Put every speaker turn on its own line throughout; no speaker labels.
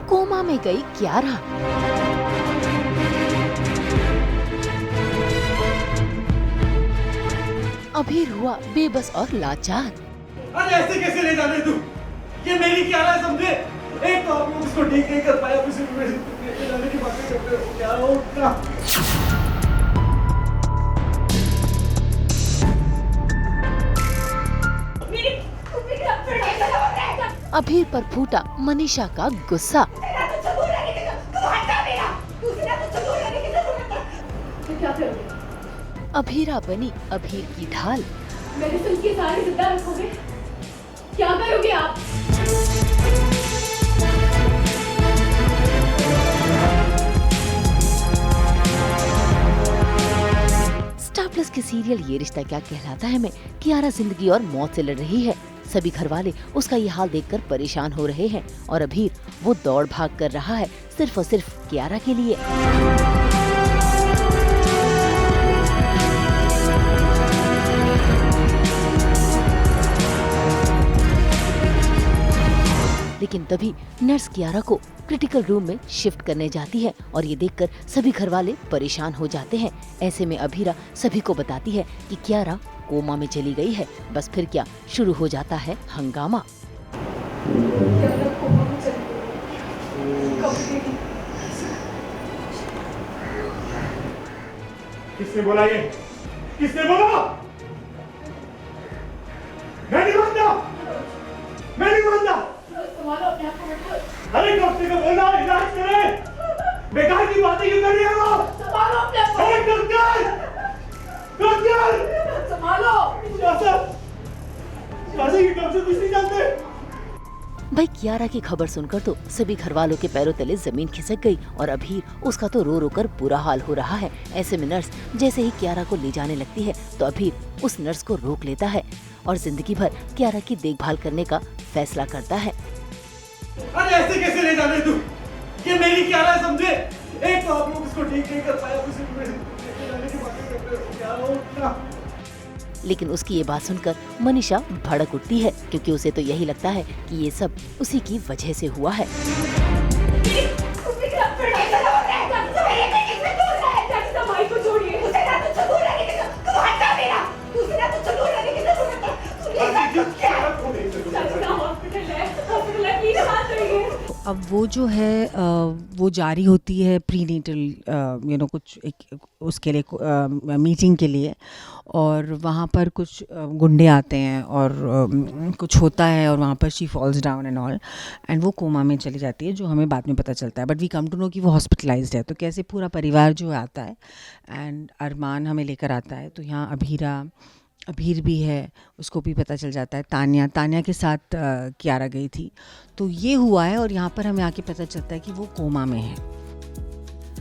Coma में गई कियारा। अभीर हुआ बेबस और लाचार।
अरे ऐसे कैसे ले जाने तू? ये मेरी कियारा है, समझे? एक तो आप लोग उसको ठीक नहीं कर पाया, फिर सिर्फ मेरे ले जाने की बातें करते हो। क्या हो उठना?
अभीर पर फूटा मनीषा का गुस्सा। अभीरा बनी अभीर की ढाल।
मेडिसिन की सारी जिद्दा रखोगे? क्या करोगे आप?
स्टार प्लस के सीरियल ये रिश्ता क्या कहलाता है में कियारा जिंदगी और मौत से लड़ रही है। सभी घर वाले उसका ये हाल देखकर परेशान हो रहे हैं और अभीर वो दौड़ भाग कर रहा है सिर्फ और सिर्फ कियारा के लिए। लेकिन तभी नर्स कियारा को क्रिटिकल रूम में शिफ्ट करने जाती है और ये देखकर सभी घरवाले परेशान हो जाते हैं। ऐसे में अभीरा सभी को बताती है कि कियारा कोमा में चली गई है। बस फिर क्या शुरू हो जाता है हंगामा।
किसने बोला ये? किसने बोला? मैं नहीं मानता, मैं नहीं मानता। अरे डॉक्टर को बोलना इलाज करे। बेकार की बातें क्यों कर रही है वो? अरे डॉक्टर, डॉक्टर संभालो। डॉक्टर कुछ नहीं जानते।
भाई कियारा की खबर सुनकर तो सभी घर वालों के पैरों तले जमीन खिसक गई और अभीर उसका तो रो रो कर बुरा हाल हो रहा है। ऐसे में नर्स जैसे ही कियारा को ले जाने लगती है तो अभीर उस नर्स को रोक लेता है और जिंदगी भर कियारा की देखभाल करने का फैसला करता है।
अरे ऐसे कैसे ले जाने तू? ये मेरी कियारा है, समझे? एक तो आप लोग उसको ठीक नहीं कर पाया, फिर सिर्फ मेरे ले जाने की बातें करते हो। क्या हो उठना?
लेकिन उसकी ये बात सुनकर मनीषा भड़क उठती है क्योंकि उसे तो यही लगता है कि ये सब उसी की वजह से हुआ है।
अब वो जो है वो जारी होती है प्रीनेटल कुछ एक उसके लिए मीटिंग के लिए, और वहाँ पर कुछ गुंडे आते हैं और कुछ होता है और वहाँ पर she falls down and all and वो कोमा में चली जाती है, जो हमें बाद में पता चलता है। But we come to know कि वो हॉस्पिटलाइज्ड है। तो कैसे पूरा परिवार जो आता है एंड अरमान हमें लेकर आता है, तो यहाँ अभीर भी है, उसको भी पता चल जाता है। तान्या के साथ कियारा गई थी, तो ये हुआ है और यहाँ पर हमें आके पता चलता है कि वो कोमा में है।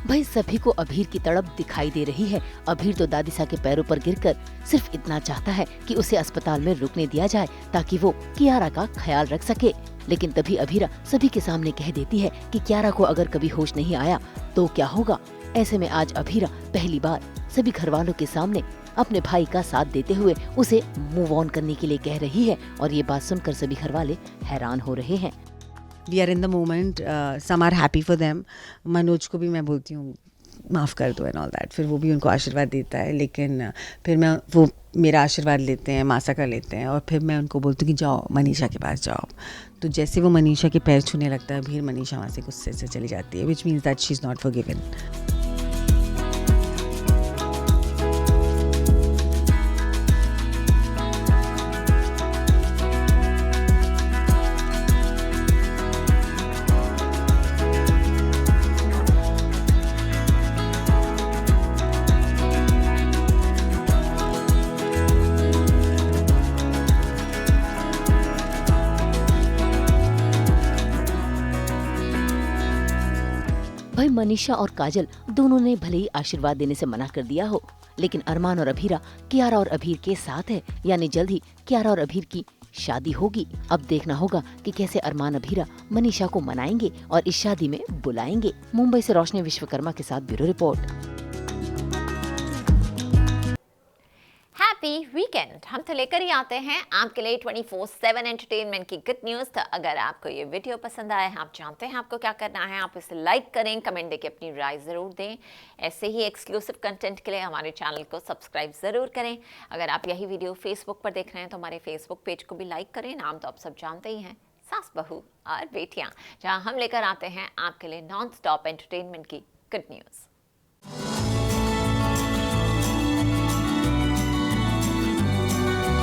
भाई सभी को अभीर की तड़प दिखाई दे रही है। अभीर तो दादीसा के पैरों पर गिरकर सिर्फ इतना चाहता है कि उसे अस्पताल में रुकने दिया जाए ताकि वो कियारा का ख्याल रख सके। लेकिन तभी अभीरा सभी के सामने कह देती है कि कियारा को अगर कभी होश नहीं आया तो क्या होगा। ऐसे में आज अभीरा पहली बार सभी घर वालों के सामने अपने भाई का साथ देते हुए उसे मूव ऑन करने के लिए कह रही है और ये बात सुनकर सभी घर वाले हैरान हो रहे हैं।
We are in the moment, some are happy for them. Manoj को भी मैं बोलती हूँ माफ़ कर दो एंड ऑल दैट, फिर वो भी उनको आशीर्वाद देता है। लेकिन फिर वो मेरा आशीर्वाद लेते हैं, मासा का लेते हैं, और फिर मैं उनको बोलती हूँ कि जाओ मनीषा के पास जाओ। तो जैसे वो मनीषा के पैर छूने लगता है, फिर मनीषा वहाँ से गुस्से से चली जाती है, which means that she is not forgiven.
भाई मनीषा और काजल दोनों ने भले ही आशीर्वाद देने से मना कर दिया हो, लेकिन अरमान और अभीरा कियारा और अभीर के साथ है, यानी जल्द ही कियारा और अभीर की शादी होगी। अब देखना होगा कि कैसे अरमान अभीरा मनीषा को मनाएंगे और इस शादी में बुलाएंगे। मुंबई से रोशनी विश्वकर्मा के साथ bureau report.
Happy happy weekend. हम तो लेकर ही आते हैं आपके लिए 24/7 एंटरटेनमेंट की गुड न्यूज़। तो अगर आपको ये वीडियो पसंद आया है, आप जानते हैं आपको क्या करना है, आप इसे लाइक करें, कमेंट देके अपनी राय ज़रूर दें। ऐसे ही एक्सक्लूसिव कंटेंट के लिए हमारे चैनल को सब्सक्राइब ज़रूर करें। अगर आप यही वीडियो फेसबुक पर देख रहे हैं तो हमारे फेसबुक पेज को भी लाइक करें। नाम तो आप सब जानते ही हैं, सास बहू और बेटियाँ, जहाँ हम लेकर आते हैं आपके लिए नॉन स्टॉप एंटरटेनमेंट की गुड न्यूज़।